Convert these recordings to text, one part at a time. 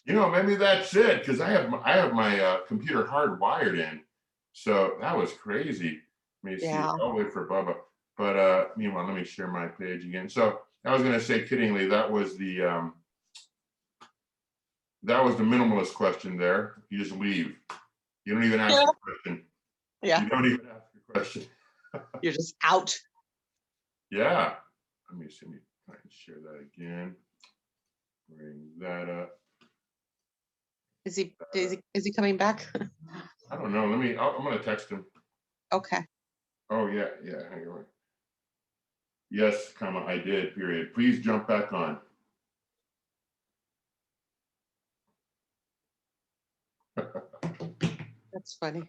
Maybe that's it, because I have my computer hardwired in, so that was crazy. Let me see. Yeah. I'll wait for Bubba. But meanwhile, let me share my page again. So I was going to say, kiddingly, that was the minimalist question. There, you just leave. You don't even ask Yeah. a question. Yeah. You don't even ask a question. You're just out. Yeah. Let me see. Let me try and share that again. Bring that up. Is he coming back? I don't know. I'm going to text him. Okay. Oh, yeah. Hang on. Yes, comma, I did, period. Please jump back on. That's funny.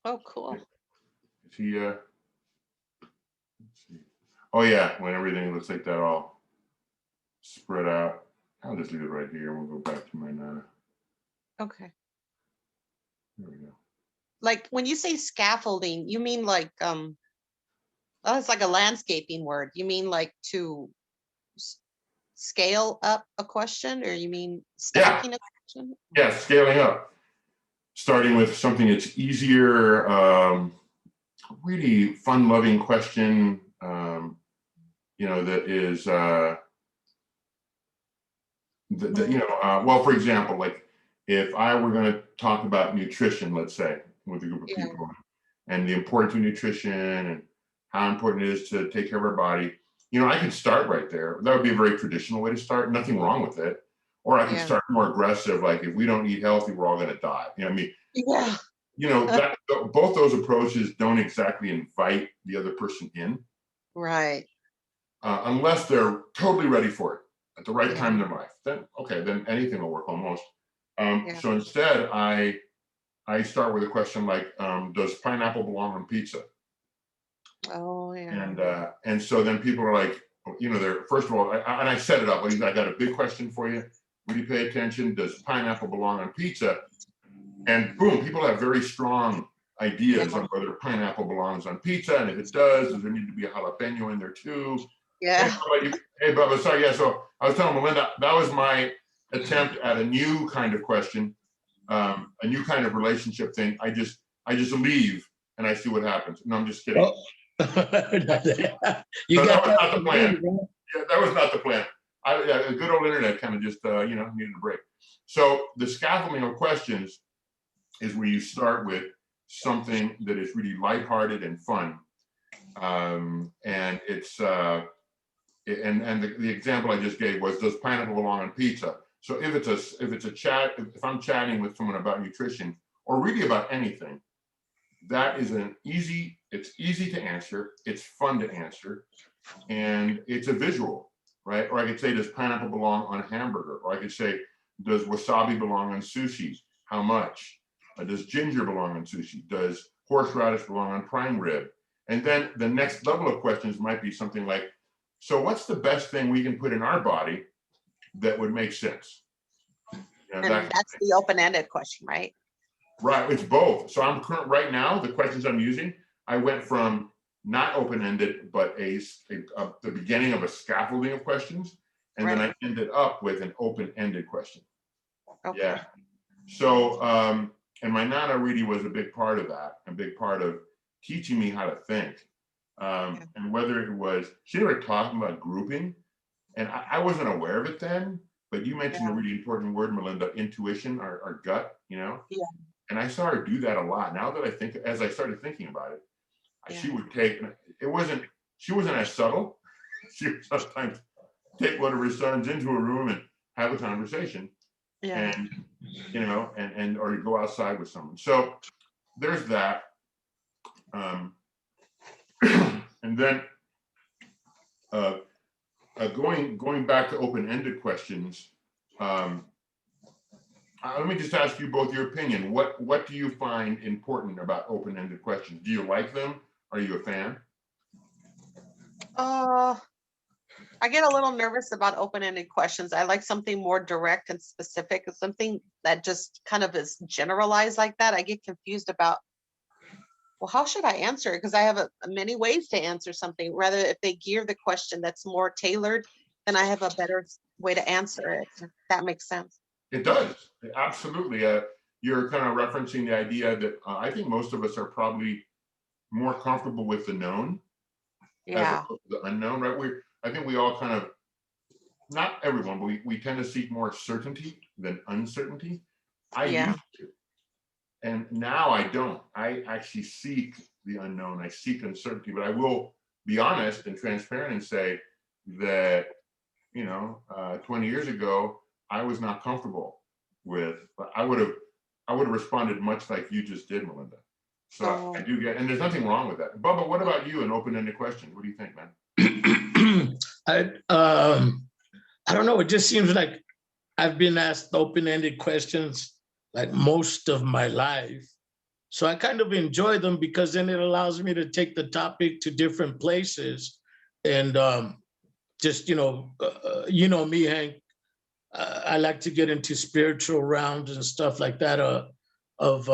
Oh, cool. Is he, let's see. Oh, yeah, when everything looks like that all spread out. I'll just leave it right here and we'll go back to my Nana. Okay. There we go. Like when you say scaffolding, you mean like it's like a landscaping word. You mean like to scale up a question, or you mean stacking a question? Yeah, scaling up. Starting with something that's easier, really fun-loving question, that is, well, for example, like if I were going to talk about nutrition, let's say, with a group of Yeah. people, and the importance of nutrition and how important it is to take care of our body, I could start right there. That would be a very traditional way to start. Nothing wrong with it. Or I could Yeah. start more aggressive, like if we don't eat healthy, we're all going to die. Yeah. That both those approaches don't exactly invite the other person in, Right. unless they're totally ready for it at the right Yeah. time in their life. Then okay, then anything will work almost. Yeah. So instead, I start with a question like, "Does pineapple belong on pizza?" Oh, yeah. And so then people are like, they're first of all, and I set it up. I got a big question for you. Will you pay attention? Does pineapple belong on pizza? And boom, people have very strong ideas on whether pineapple belongs on pizza, and if it does there need to be a jalapeno in there too? Yeah. Hey, Bubba, sorry, yeah. So I was telling Melinda that was my attempt at a new kind of question, a new kind of relationship thing. I just leave and I see what happens. No, I'm just kidding. Oh. You No, got that was not the plan. Yeah, that was not the plan. A good old internet kind of just needed a break. So the scaffolding of questions is where you start with something that is really lighthearted and fun, and it's and the example I just gave was, does pineapple belong on pizza? So if it's a chat, if I'm chatting with someone about nutrition or really about anything, that is it's easy to answer, it's fun to answer, and it's a visual, right? Or I could say, does pineapple belong on a hamburger? Or I could say, does wasabi belong on sushi? How much? Does ginger belong on sushi? Does horseradish belong on prime rib? And then the next level of questions might be something like, so what's the best thing we can put in our body that would make sense? And that's the open-ended question, right? Right, it's both. So right now, the questions I'm using, I went from not open-ended, but the beginning of a scaffolding of questions, and then I ended up with an open-ended question. Okay. Yeah. So, and my Nana really was a big part of that, a big part of teaching me how to think. And whether it was, she never talked about grouping, and I wasn't aware of it then, but you mentioned a really important word, Melinda, intuition, our gut, Yeah. And I saw her do that a lot. Now that as I started thinking about it, she would take, she wasn't as subtle. She would sometimes take one of her sons into a room and have a conversation. And, and or go outside with someone. So there's that. And then going back to open-ended questions, let me just ask you both your opinion. What do you find important about open-ended questions? Do you like them? Are you a fan? I get a little nervous about open-ended questions. I like something more direct and specific, something that just kind of is generalized like that. I get confused about, well, how should I answer it? Because I have many ways to answer something. Rather, if they gear the question that's more tailored then I have a better way to answer it. If that makes sense. It does, absolutely. You're kind of referencing the idea that I think most of us are probably more comfortable with the known as Yeah. opposed to the unknown, right? I think we all kind of, not everyone, but we tend to seek more certainty than uncertainty. I Yeah. used to, and now I don't. I actually seek the unknown. I seek uncertainty, but I will be honest and transparent and say that, 20 years ago, I was not comfortable with. I would have responded much like you just did, Melinda. So Oh. I do get, and there's nothing wrong with that. Bubba, what about you? An open-ended question. What do you think, man? I don't know. It just seems like I've been asked open-ended questions like most of my life. So I kind of enjoy them because then it allows me to take the topic to different places. And just, me, Hank, I like to get into spiritual realms and stuff like that of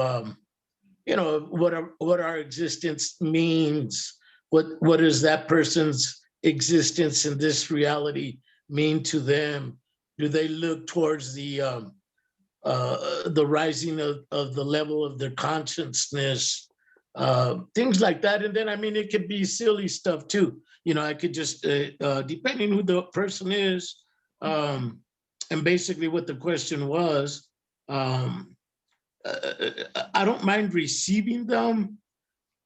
what our existence means. What does that person's existence in this reality mean to them? Do they look towards the rising of the level of their consciousness, things like that? And then, I mean, it could be silly stuff too. I could just, depending who the person is, and basically what the question was, I don't mind receiving them,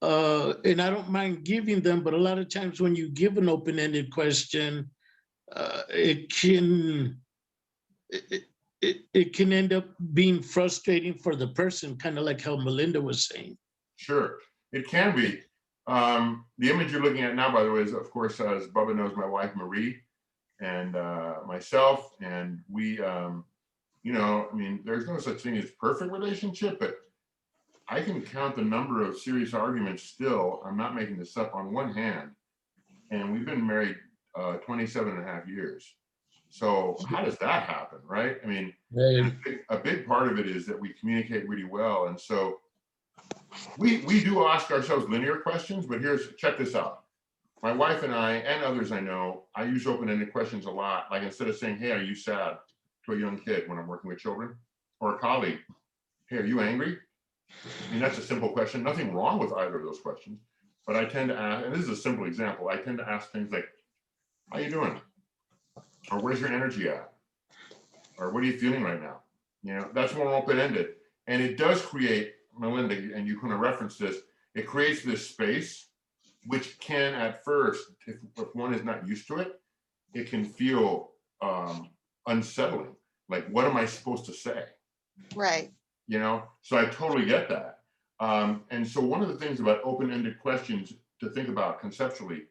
and I don't mind giving them, but a lot of times when you give an open-ended question, it can it can end up being frustrating for the person, kind of like how Melinda was saying. Sure, it can be. The image you're looking at now, by the way, is, of course, as Bubba knows, my wife Marie and myself, and we, there's no such thing as perfect relationship, but I can count the number of serious arguments still, I'm not making this up, on one hand, and we've been married 27 and a half years. So how does that happen, right? I mean, a big part of it is that we communicate really well. And so we do ask ourselves linear questions, but check this out. My wife and I, and others I know, I use open-ended questions a lot. Like, instead of saying, hey, are you sad, to a young kid when I'm working with children, or a colleague, hey, are you angry? I mean, that's a simple question. Nothing wrong with either of those questions. But I tend to ask, and this is a simple example, I tend to ask things like, how you doing? Or where's your energy at? Or what are you feeling right now? That's more open-ended. And it does create, Melinda, and you kind of reference this, it creates this space, which can at first, if one is not used to it, it can feel unsettling. Like, what am I supposed to say? Right. So I totally get that. And so one of the things about open-ended questions to think about conceptually,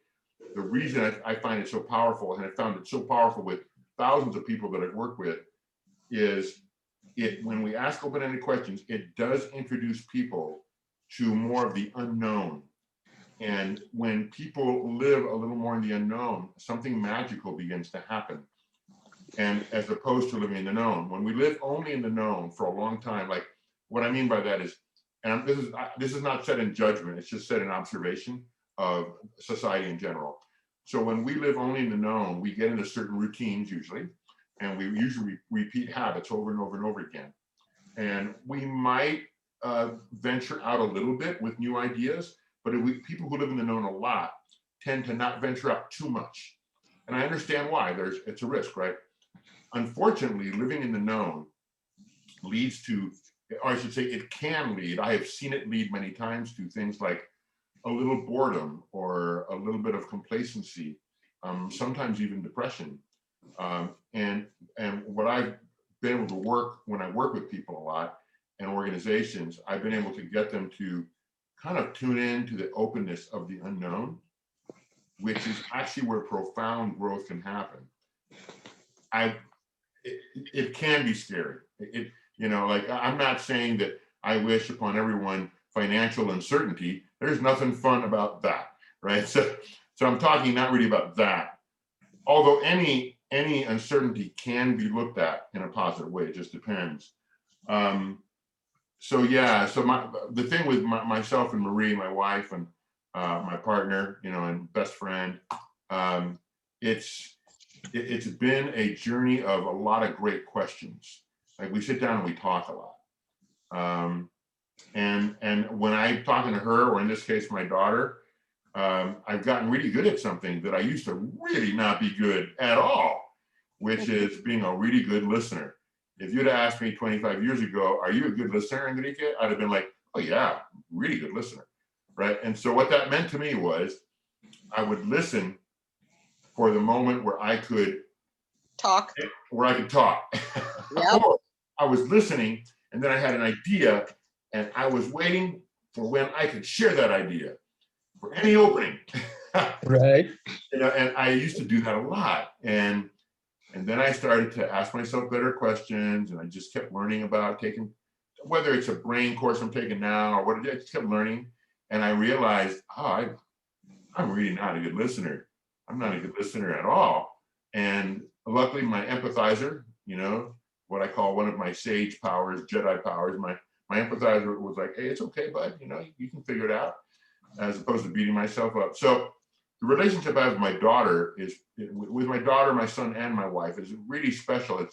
the reason I find it so powerful, and I found it so powerful with thousands of people that I've worked with, is when we ask open-ended questions, it does introduce people to more of the unknown. And when people live a little more in the unknown, something magical begins to happen. And as opposed to living in the known, when we live only in the known for a long time, like, what I mean by that is, and this is not said in judgment, it's just said in observation of society in general. So when we live only in the known, we get into certain routines usually, and we usually repeat habits over and over and over again. And we might venture out a little bit with new ideas, but people who live in the known a lot tend to not venture out too much. And I understand why. It's a risk, right? Unfortunately, living in the known leads to, or I should say, it can lead, I have seen it lead many times, to things like a little boredom or a little bit of complacency, sometimes even depression. And what I've been able to work, when I work with people a lot and organizations, I've been able to get them to kind of tune in to the openness of the unknown, which is actually where profound growth can happen. It can be scary. Like, I'm not saying that I wish upon everyone financial uncertainty. There's nothing fun about that, right? So I'm talking not really about that. Although any uncertainty can be looked at in a positive way, it just depends. So the thing with myself and Marie, my wife, and my partner, and best friend, it's it's been a journey of a lot of great questions. Like we sit down and we talk a lot. And when I'm talking to her, or in this case, my daughter, I've gotten really good at something that I used to really not be good at all, which is being a really good listener. If you'd asked me 25 years ago, are you a good listener, Enrique? I'd have been like, oh yeah, really good listener, right? And so what that meant to me was I would listen for the moment where I could Talk. talk. Yep. Or I was listening and then I had an idea and I was waiting for when I could share that idea for any opening. Right. You know, and I used to do that a lot. And then I started to ask myself better questions, and I just kept learning about taking, whether it's a brain course I'm taking now or what, I just kept learning. And I realized, oh, I'm really not a good listener. I'm not a good listener at all. And luckily my empathizer, you know, what I call one of my sage powers, Jedi powers, my empathizer was like, hey, it's okay, bud, you know, you can figure it out, as opposed to beating myself up. So the relationship I have with my daughter is, with my daughter, my son, and my wife, is really special.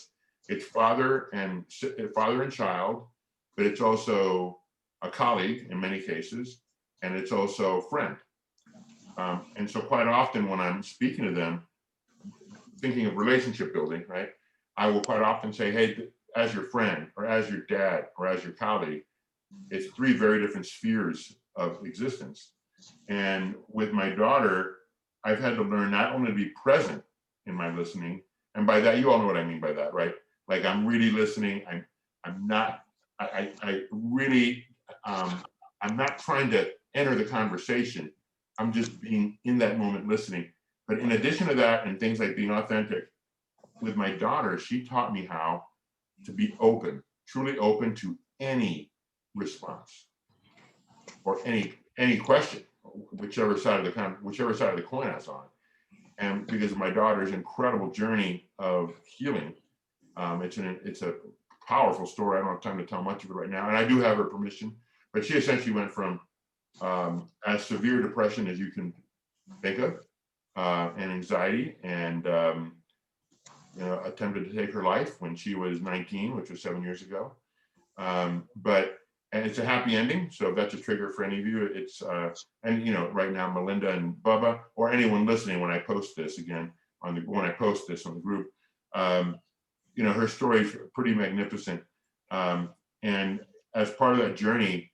It's father and child, but it's also a colleague in many cases, and it's also friend. And so quite often when I'm speaking to them, thinking of relationship building, right, I will quite often say, hey, as your friend, or as your dad, or as your colleague, it's three very different spheres of existence. And with my daughter, I've had to learn not only to be present in my listening, and by that, you all know what I mean by that, right? Like I'm really listening. I'm not trying to enter the conversation. I'm just being in that moment listening. But in addition to that, and things like being authentic, with my daughter, she taught me how to be open, truly open to any response or any question, whichever side of the coin I was on. And because of my daughter's incredible journey of healing, it's a powerful story. I don't have time to tell much of it right now, and I do have her permission. But she essentially went from as severe depression as you can think of, and anxiety, and you know, attempted to take her life when she was 19, which was 7 years ago. And it's a happy ending. So if that's a trigger for any of you, it's and you know, right now, Melinda and Bubba, or anyone listening when I post this again on the group, you know, her story is pretty magnificent. And as part of that journey,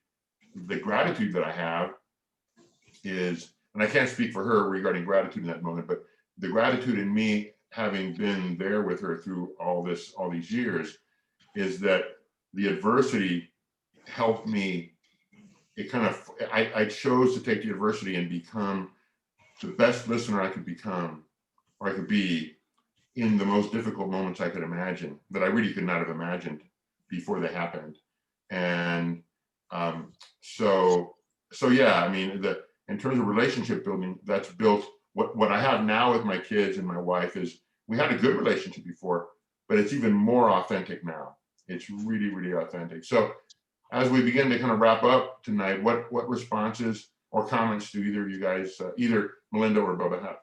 the gratitude that I have is, and I can't speak for her regarding gratitude in that moment, but the gratitude in me having been there with her through all these years, is that the adversity helped me. It kind of, I chose to take the adversity and become the best listener I could become, or I could be, in the most difficult moments I could imagine, that I really could not have imagined before they happened. And so yeah, I mean, in terms of relationship building, that's built. What I have now with my kids and my wife is, we had a good relationship before, but it's even more authentic now. It's really, really authentic. So as we begin to kind of wrap up tonight, what responses or comments do either of you guys, either Melinda or Bubba, have?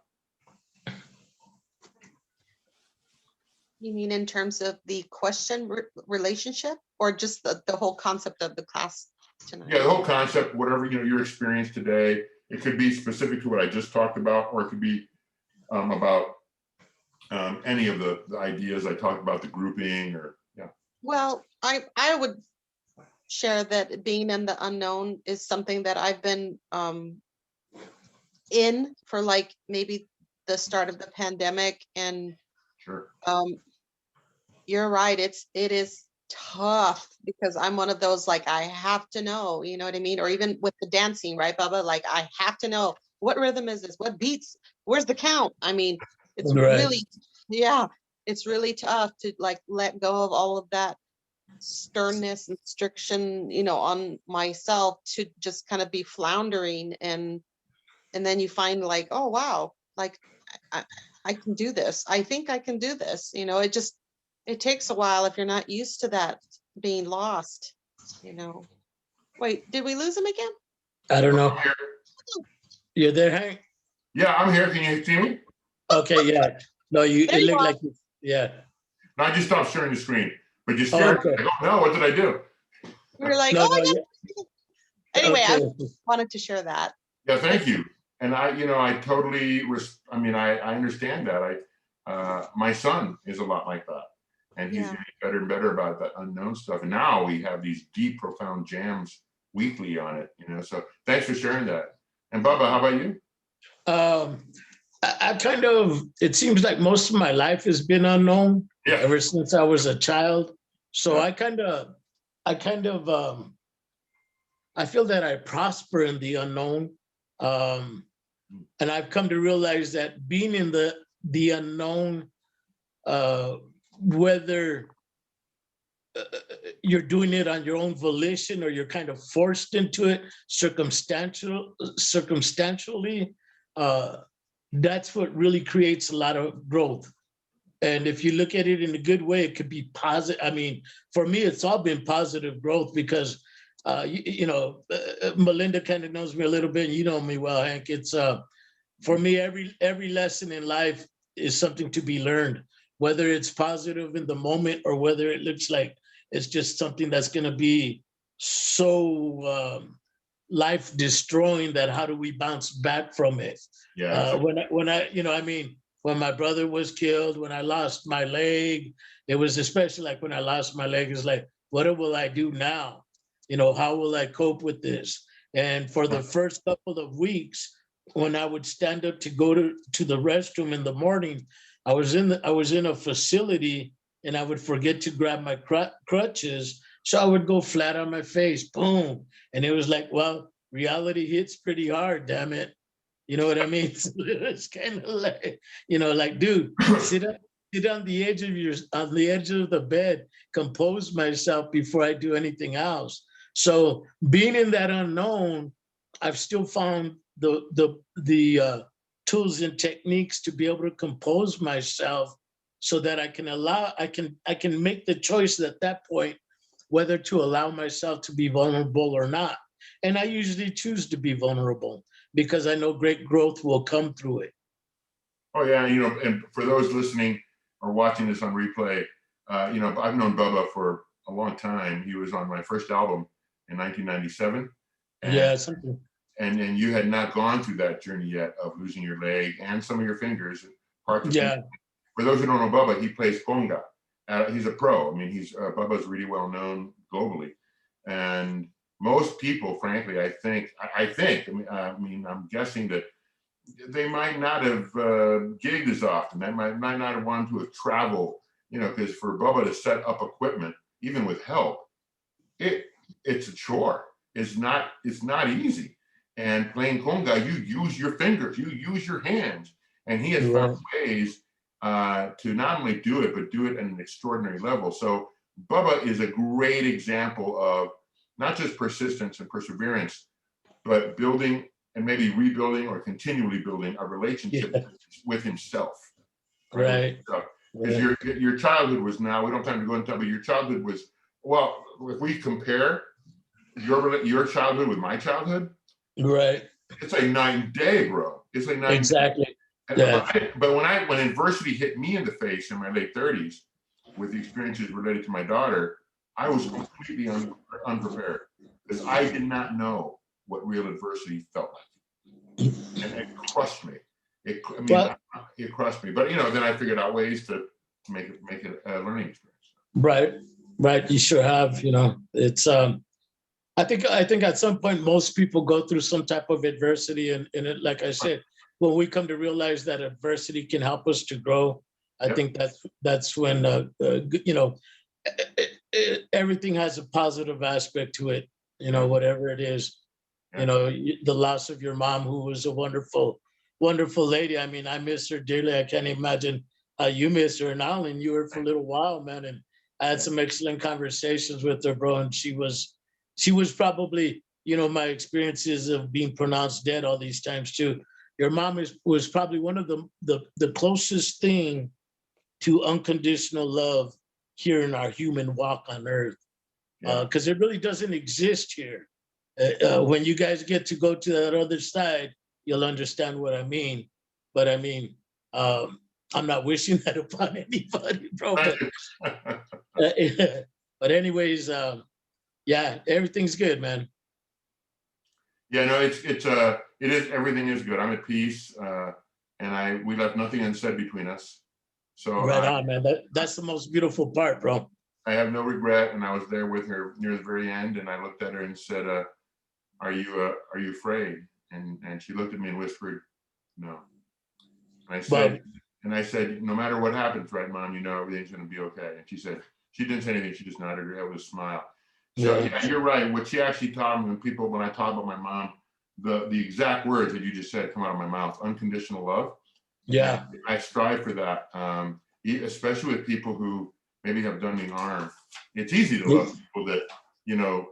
You mean in terms of the question relationship, or just the whole concept of the class tonight? Yeah, the whole concept, whatever, you know, your experience today. It could be specific to what I just talked about, or it could be about any of the ideas I talked about, the grouping, or yeah. Well, I would share that being in the unknown is something that I've been in for like maybe the start of the pandemic, and Sure. you're right, it is tough, because I'm one of those, like, I have to know, you know what I mean? Or even with the dancing, right, Bubba? Like, I have to know, what rhythm is this? What beats? Where's the count? I mean, it's Right. really, yeah, it's really tough to like let go of all of that sternness and restriction, you know, on myself, to just kind of be floundering, and then you find like, oh wow, like I can do this. I think I can do this. You know, it takes a while if you're not used to that, being lost, you know. Wait, did we lose him again? I don't know. You're there, Hank? Yeah, I'm here. Can you see me? Okay, yeah. No, There it you looked are. like, yeah. No, I just stopped sharing the screen, but you Oh, shared. okay. I go, no, what did I do? We were like, No, oh no, my yeah. God. Anyway, I Okay. wanted to share that. Yeah, thank Thank you. you. And I totally, I mean, I understand that. My son is a lot like that, and he's Yeah. getting better and better about that unknown stuff. And now we have these deep, profound jams weekly on it. So thanks for sharing that. And Bubba, how about you? I kind of, it seems like most of my life has been unknown Yeah, ever since I was a child. So Yeah. I feel that I prosper in the unknown. And I've come to realize that being in the unknown, whether you're doing it on your own volition or you're kind of forced into it circumstantially, that's what really creates a lot of growth. And if you look at it in a good way, it could be positive. I mean, for me, it's all been positive growth because, Melinda kind of knows me a little bit. You know me well, Hank. It's for me, every lesson in life is something to be learned, whether it's positive in the moment or whether it looks like it's just something that's going to be so life destroying that how do we bounce back from it? Yeah. When my brother was killed, when I lost my leg, it was especially like when I lost my leg, it's like, what will I do now? How will I cope with this? And for the first couple of weeks, when I would stand up to go to the restroom in the morning, I was in a facility and I would forget to grab my crutches. So I would go flat on my face, boom. And it was like, well, reality hits pretty hard, damn it. You know what I mean? It's kind of like, like, dude, sit on the edge of the bed, compose myself before I do anything else. So being in that unknown, I've still found the tools and techniques to be able to compose myself so that I can make the choice at that point whether to allow myself to be vulnerable or not. And I usually choose to be vulnerable because I know great growth will come through it. Oh yeah, and for those listening or watching this on replay, I've known Bubba for a long time. He was on my first album in 1997. Yeah, something. And you had not gone through that journey yet of losing your leg and some of your fingers. Yeah. For those who don't know Bubba, he plays conga. He's a pro. I mean, Bubba's really well known globally, and most people, frankly, I think. I'm guessing that they might not have gigged as often. They might not have wanted to have traveled. Because for Bubba to set up equipment, even with help, it's a chore. It's not easy. And playing conga, you use your fingers, you use your hands, and he has found ways to not only do it, but do it at an extraordinary level. So Bubba is a great example of not just persistence and perseverance, but building and maybe rebuilding or continually building a relationship with himself. Right. Because your childhood was, now we don't have time to go into that, but your childhood was, well, if we compare your childhood with my childhood, right, it's like night and day, bro. It's like night exactly. and day. Yeah. But when adversity hit me in the face in my late 30s, with the experiences related to my daughter, I was completely unprepared because I did not know what real adversity felt like, and it crushed me. It crushed me. But then I figured out ways to make it a learning experience. Right. You sure have. It's I think at some point most people go through some type of adversity, and it, like I said, when we come to realize that adversity can help us to grow, I think that's when everything has a positive aspect to it. Whatever it is, the loss of your mom, who was a wonderful lady. I mean, I miss her dearly. I can't imagine how you miss her. And I only knew her for a little while, man, and I had some excellent conversations with her, bro. And she was probably, my experiences of being pronounced dead all these times too. Your mom was probably one of the closest thing to unconditional love here in our human walk on earth, because it really doesn't exist here. When you guys get to go to that other side, you'll understand what I mean. But I mean, I'm not wishing that upon anybody, bro. But anyways, yeah, everything's good, man. Yeah, no, everything is good. I'm at peace, and we left nothing unsaid between us. So Right on, man. That's the most beautiful part, bro. I have no regret, and I was there with her near the very end, and I looked at her and said, are you afraid? And she looked at me and whispered, no. And I said, no matter what happens, right, Mom, you know everything's going to be okay. And she didn't say anything. She just nodded her head with a smile. So yeah, you're right. What she actually taught me when I talk about my mom, the exact words that you just said come out of my mouth: unconditional love. Yeah, and I strive for that, especially with people who maybe have done me harm. It's easy to love people that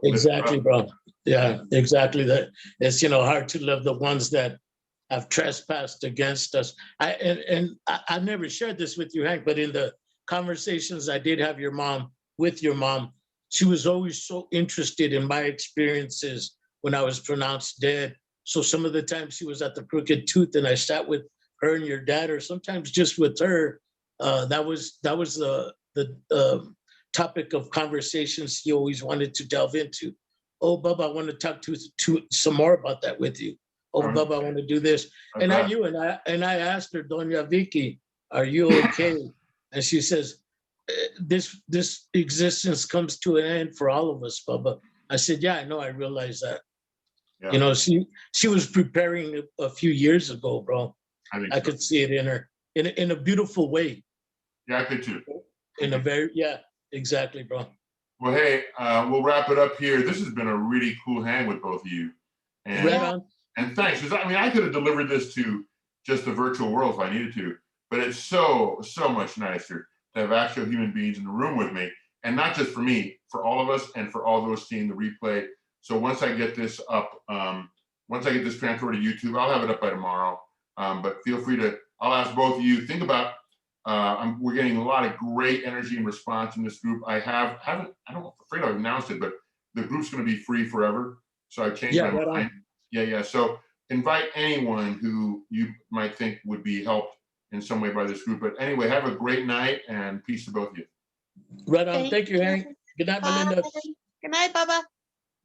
exactly, bro. Yeah, exactly. That it's hard to love the ones that have trespassed against us. I never shared this with you, Hank, but in the conversations I did have with your mom, she was always so interested in my experiences when I was pronounced dead. So some of the times she was at the Crooked Tooth and I sat with her and your dad, or sometimes just with her. That was the topic of conversations he always wanted to delve into. Oh, Bubba, I want to talk to some more about that with you. Oh, Bubba, I want to do this. And I knew, and I asked her, Doña Vicky, are you okay? And she says, this existence comes to an end for all of us, Bubba. I said, yeah, I know, I realize that. Yeah. She was preparing a few years ago, bro. I could see it in her in a beautiful way. Yeah, I could too. Exactly, bro. Well, hey, we'll wrap it up here. This has been a really cool hang with both of you. And, right on. And thanks. Because I could have delivered this to just the virtual world if I needed to, but it's so much nicer to have actual human beings in the room with me, and not just for me, for all of us, and for all those seeing the replay. So once I get this up, once I get this transferred to YouTube, I'll have it up by tomorrow. But feel free to. I'll ask both of you. Think about. We're getting a lot of great energy and response in this group. I'm afraid I've announced it, but the group's going to be free forever. So I changed my mind. Yeah. So invite anyone who you might think would be helped in some way by this group. But anyway, have a great night and peace to both of you. Right on. Thank you, Hank. Good night, Melinda. Good night, Bubba.